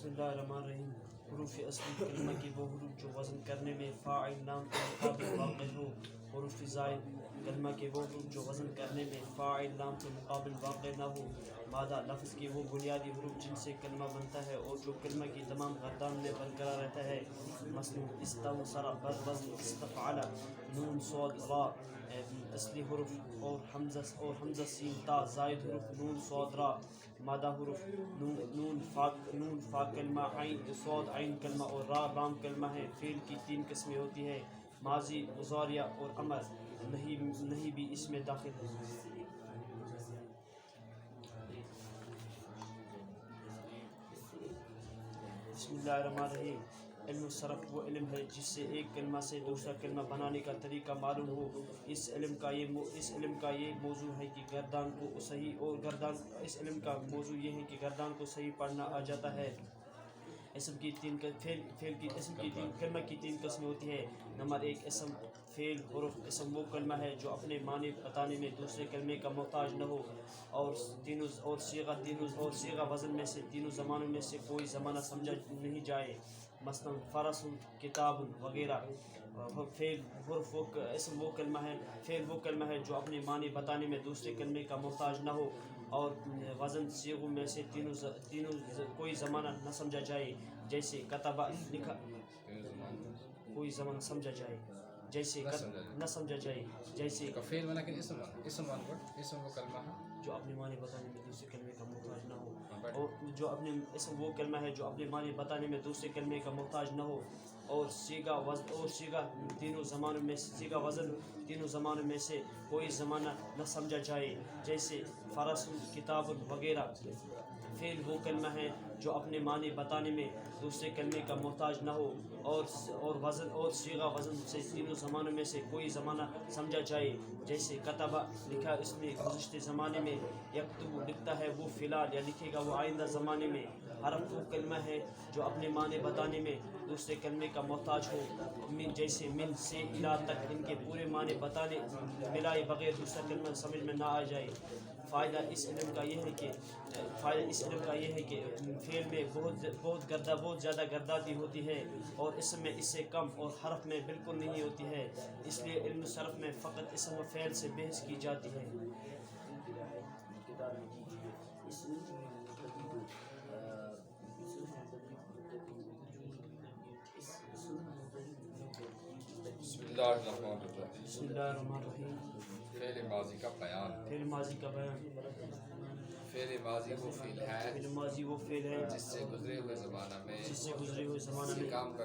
بسم اللہ الرحمن الرحیم۔ حروف اصلی کلمہ کی وہ حروف جو وزن کرنے میں فاعل نام کے مقابل واقع ہو۔ حروف زائد کلمہ کے وہ حروف جو وزن کرنے میں فاعل نام کے مقابل واقع نہ ہو۔ مادہ لفظ کے وہ بنیادی حروف جن سے کلمہ بنتا ہے اور جو کلمہ کی تمام گردان میں برقرار رہتا ہے، مثلاً استوصر بر وزن استفعل، نون صاد را اصلی حروف اور حمزہ سین تا زائد حروف نون صاد را۔ مادہ حروف نون فا کلمہ، عین صاد عین کلمہ اور را لام کلمہ ہے۔ فعل کی تین قسمیں ہوتی ہیں، ماضی، مضارع اور امر۔ نہیں بھی اس میں داخل ہے۔ بسم اللہ الرحمن الرحیم۔ علم صرف وہ علم ہے جس سے ایک کلمہ سے دوسرا کلمہ بنانے کا طریقہ معلوم ہو۔ اس علم کا یہ موضوع ہے کہ گردان کو صحیح پڑھنا آ جاتا ہے۔ کلمہ کی تین قسمیں ہوتی ہیں۔ نمبر 1، اسم فعل حرف۔ اسم وہ کلمہ ہے جو اپنے معنی بتانے میں دوسرے کلمے کا محتاج نہ ہو، اور صیغہ وزن میں سے تینوں زمانوں میں سے کوئی زمانہ سمجھا نہیں جائے، مثلاً فرس، کتاب وغیرہ۔ اسم وہ کلمہ ہے جو اپنے معنی بتانے میں دوسرے کلمے کا محتاج نہ ہو، اور وزن صیغوں میں سے تینوں کوئی زمانہ نہ سمجھا جائے، جیسے کتبہ لکھا، کوئی زمانہ سمجھا جائے، جیسے نہ سمجھا جائے، جیسے اسم وہ کلمہ ہے جو اپنے معنی بتانے میں دوسرے کلمے کا محتاج نہ ہو، اور اسم وہ کلمہ ہے جو اپنے معنی بتانے میں دوسرے کلمے کا محتاج نہ ہو، اور صیغہ وزن تینوں زمانوں میں سے کوئی زمانہ نہ سمجھا جائے، جیسے فرس، کتاب وغیرہ۔ فعل وہ کلمہ ہے جو اپنے معنی بتانے میں دوسرے کلمے کا محتاج نہ ہو، اور صیغہ وزن سے تینوں زمانوں میں سے کوئی زمانہ سمجھا جائے، جیسے کتبہ لکھا، اس میں گزشتہ زمانے میں، یکتب لکھتا ہے وہ فی الحال یا لکھے گا وہ آئندہ زمانے میں۔ حرف وہ کلمہ ہے جو اپنے معنی بتانے میں دوسرے کلمے کا محتاج ہو، جیسے من سے الی تک، ان کے پورے معنی بتانے ملائے بغیر دوسرا کلمہ سمجھ میں نہ آ جائے۔ فائدہ اس علم کا یہ ہے کہ فعل میں بہت زیادہ گرداتی ہوتی ہے، اور اسم میں اس سے کم، اور حرف میں بالکل نہیں ہوتی ہے، اس لیے علم صرف میں فقط اسم و فعل سے بحث کی جاتی ہے۔ بسم اللہ الرحمن الرحیم۔ بسم اللہ الرحمن الرحیم۔ فعل ماضی کا بیان۔ فعل ماضی کا بیان۔ فعل ماضی وہ فعل ہے جس سے گزرے ہوئے زمانہ میں کسی کام کا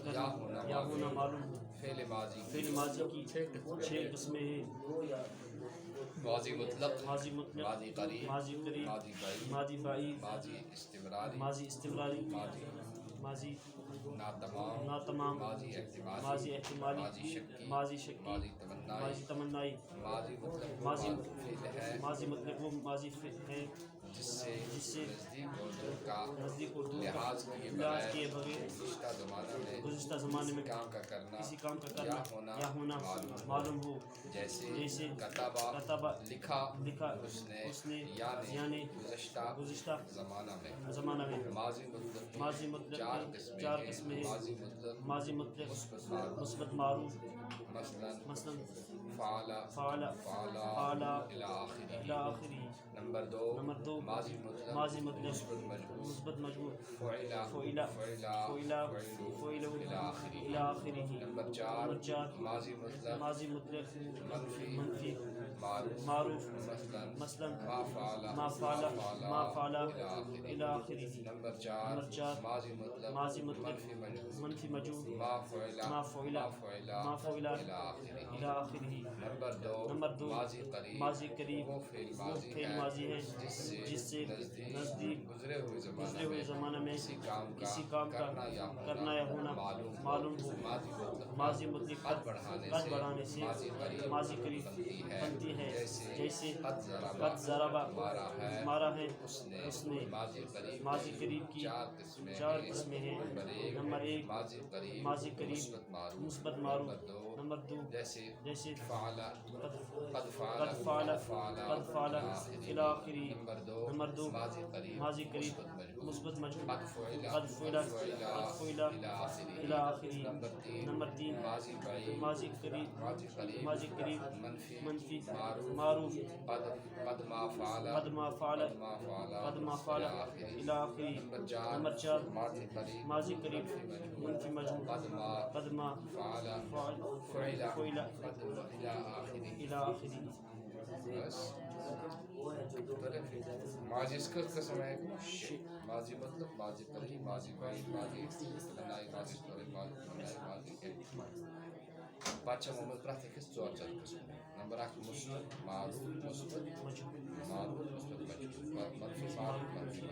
کرنا یا ہونا معلوم ہو۔ فعل ماضی کی 6 قسمیں ہیں: ماضی مطلق، ماضی قریب، ماضی بعید، ماضی استمراری، ماضی ناتمام، ماضی احتمالی، احتمالی، ماضی شکی، ماضی تمنائی۔ ماضی مطلق وہ ماضی ہے جس سے نزدیک اور دور کا لحاظ کیے بغیر گزشتہ زمانے میں کسی کام کا کرنا یا ہونا معلوم ہو، جیسے کتبہ لکھا اس نے، یعنی گزشتہ زمانہ میں۔ ماضی مطلق 4 قسمیں ہیں: ماضی مطلق مثبت معروف، مثلاً فعل، الی آخری۔ نمبر 2، ماضی مطلق مثبت مجموع، فعل، الی آخری۔ نمبر 4، ماضی مطلق منفی معروف، مثلاً ما فعل، الی آخری۔ نمبر 4، ماضی مطلق منفی مجموع، ما فعل، الی آخری۔ نمبر 2، ماضی قریب وہ فعل ماضی ہے جس سے نزدیک گزرے ہوئے زمانہ میں کسی کام کا کرنا یا ہونا معلوم ہو۔ ماضی مطلق قد بڑھانے سے ماضی قریب بنتی ہے، جیسے قد ضرب مارا ہے اس نے۔ ماضی قریب کی 4 قسمیں ہیں: نمبر 1، ماضی قریب مثبت معروف، نمبر 2 جیسے جیسے فعل قد قد فعل الى آخری نمبر 2 ماضی قریب مثبت مجهول قد فعل الى آخری نمبر 3 ماضی قریب منفی معروف قد ما فعل الى آخری نمبر 4 ماضی قریب منفی مجهول قد ما فعل الى آخری بس ماضی اس کا قسم ہے ماضی مطلب ماضی قریب ماضی بعید ماضی ابتدائی ماضی طویل ماضی کے پچھا محمد پرات کس 4 قسم نمبر 1 مثبت معروف مثبت منفی معروف منفی